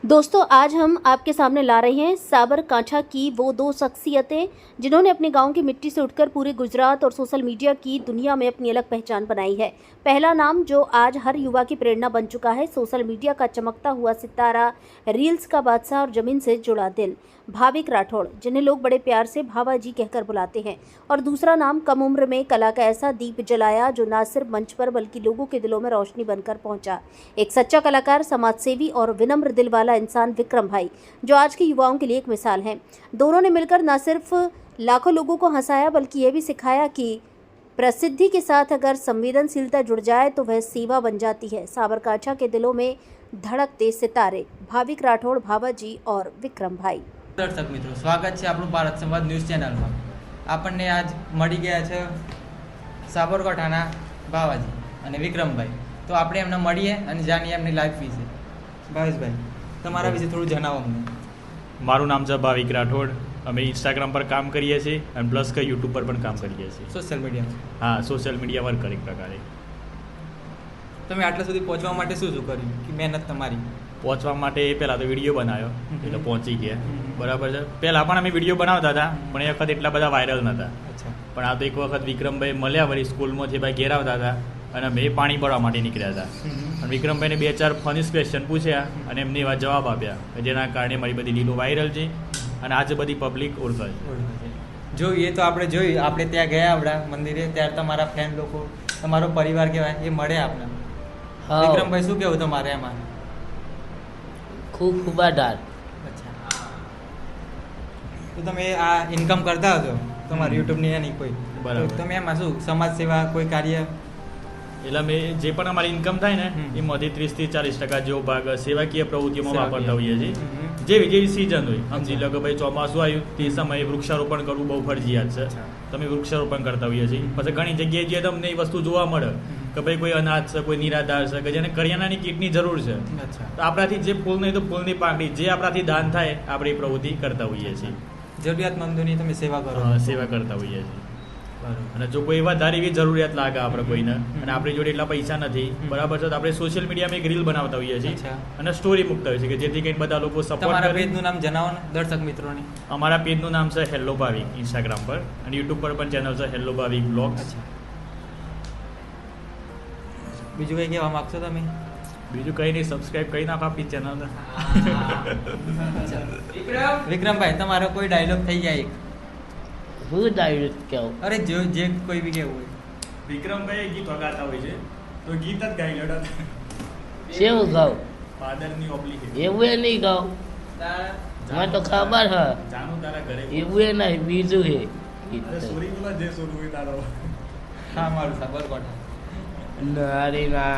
दोस्तों आज हम आपके सामने ला रहे हैं साबरकांठा की वो दो शख्सियतें जिन्होंने अपने गांव की मिट्टी से उठकर पूरे गुजरात और सोशल मीडिया की दुनिया में अपनी अलग पहचान बनाई है। पहला नाम जो आज हर युवा की प्रेरणा बन चुका है, सोशल मीडिया का चमकता हुआ सितारा, रील्स का बादशाह और जमीन से जुड़ा दिल, भाविक राठौड़, जिन्हें लोग बड़े प्यार से भावा जी कहकर बुलाते हैं। और दूसरा नाम कम उम्र में कला का ऐसा दीप जलाया जो न सिर्फ मंच पर बल्कि लोगों के दिलों में रोशनी बनकर पहुंचा। एक सच्चा कलाकार, समाजसेवी और विनम्र दिल वाला इंसान विक्रम भाई, जो आज के युवाओं के लिए एक मिसाल हैं। दोनों ने मिलकर न सिर्फ लाखों लोगों को हंसाया बल्कि ये भी सिखाया कि प्रसिद्धि के साथ अगर संवेदनशीलता जुड़ जाए तो वह सेवा बन जाती है। साबरकांठा के दिलों में धड़कते सितारे, भाविक राठौड़, भावा जी और विक्रम भाई। દર્શક મિત્રો, સ્વાગત છે આપણું ભારત સંવાદ ન્યૂઝ ચેનલમાં। આપણને આજ મળી ગયા છે સાબરકાંઠાના ભાવાજી અને વિક્રમભાઈ। તો આપણે એમને મળીએ અને જાણીએ એમની લાઈફ વિશે। ભાવેશભાઈ, તમારા વિશે થોડું જણાવો અમને। મારું નામ છે ભાવિક રાઠોડ। અમે ઇન્સ્ટાગ્રામ પર કામ કરીએ છીએ અને પ્લસ કે યુટ્યુબ પર પણ કામ કરીએ છીએ। સોશિયલ મીડિયામાં હા, સોશિયલ મીડિયા વર્કર એક પ્રકારે। તમે આટલા સુધી પહોંચવા માટે શું શું કર્યું કે મહેનત તમારી? પહોંચવા માટે પહેલાં તો વિડીયો બનાવ્યો એટલે પહોંચી ગયા, બરાબર છે। પહેલાં પણ અમે વિડીયો બનાવતા હતા પણ એ વખત એટલા બધા વાયરલ નહોતા। અચ્છા। પણ આ તો એક વખત વિક્રમભાઈ મળ્યા, વળી સ્કૂલમાંથી ભાઈ ઘેર આવતા હતા અને અમે પાણી ભરવા માટે નીકળ્યા હતા અને વિક્રમભાઈને 2-4 ફની ક્વેશ્ચન પૂછ્યા અને એમને એવા જવાબ આપ્યા, જેના કારણે મારી બધી લીલો વાયરલ છે અને આજે બધી પબ્લિક ઓળખે છે। જોઈએ તો આપણે જોયું, આપણે ત્યાં ગયા આપણા મંદિરે, ત્યારે તમારા ફ્રેન્ડ લોકો, તમારો પરિવાર કહેવાય એ મળે આપણે। વિક્રમભાઈ, શું કહેવું તમારે એમાં? ખૂબ ખૂબ આભાર। અચ્છા, તો તમે આ ઇન્કમ કરતા હશો તમારી યુટ્યુબની એની કોઈ, બરાબર। તો તમે એમાં શું સમાજ સેવા કોઈ કાર્ય? એટલે અમે જે પણ અમારી ઇન્કમ થાય ને એમાંથી 30-40% જેવો ભાગ સેવાકીય પ્રવૃત્તિઓમાં વાપરતા હોઈએ છીએ। જેવી સિઝન હોય, સમજી લો કે ભાઈ ચોમાસું આવ્યું તે સમયે વૃક્ષારોપણ કરવું બહુ ફરજિયાત છે, તમે વૃક્ષારોપણ કરતા હોઈએ છીએ। પછી ઘણી જગ્યાએ જે તમને એ વસ્તુ જોવા મળે કે ભાઈ કોઈ અનાથ છે, કોઈ નિરાધાર છે, કે જેને કરિયાણાની કીટની જરૂર છે, તો આપણાથી જે ફૂલ નહીં તો ફૂલની પાંખડી, જે આપણાથી દાન થાય આપણે એ પ્રવૃત્તિ કરતા હોઈએ છીએ। જરૂરિયાતમંદોની તમે સેવા કરો? સેવા કરતા હોઈએ છીએ। અને જો કોઈ વધારે એવી જરૂરિયાત લાગે આપણે કોઈને અને આપણી જોડે એટલા પૈસા નથી, બરાબર છે, તો આપણે સોશિયલ મીડિયામાં એક રીલ બનાવતા હોઈએ છીએ અને સ્ટોરી મૂકતા હોઈએ છીએ કે જેથી કંઈ બધા લોકો સપોર્ટ કરે। તમારા પેજનું નામ જણાવો ને દર્શક મિત્રોને। અમારા પેજનું નામ છે હેલ્લો ભાવિક ઇન્સ્ટાગ્રામ પર, અને યુટ્યુબ પર પણ ચેનલ છે હેલ્લો ભાવિક બ્લોગ્સ। બીજું કંઈ કહેવા માગશો તમે? બીજું કંઈ નહીં, સબસ્ક્રાઇબ કરી નાખો આપણી ચેનલને। વિક્રમભાઈ, તમારો કોઈ ડાયલોગ થઈ જાય? હું ડાયરેક્ટ કહું? અરે જે કોઈ બી કેવું હોય। વિક્રમભાઈ ગીત વગાડતા હોય છે તો ગીત જ ગાઈ લો। કેવું ગાઉં? ફાધરની ઓબલી એવું એ નહીં ગાઉં, મને તો ખબર હ જાનું તારા ઘરે એવું એ નહીં, બીજું હે સોરી બોલા, જે સોરું હોય તારો। હા, મારું સાબરકાંઠા। નારીના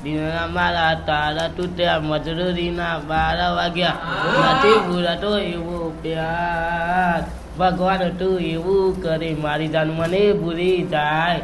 દિનના મારા તારા તૂટ્યા, મજૂરીના 12 વાગ્યા, નથી ભૂલાતો એવો પ્યાર, ભગવાન તું એવું કરે મારી જાન મને ભૂલી જાય।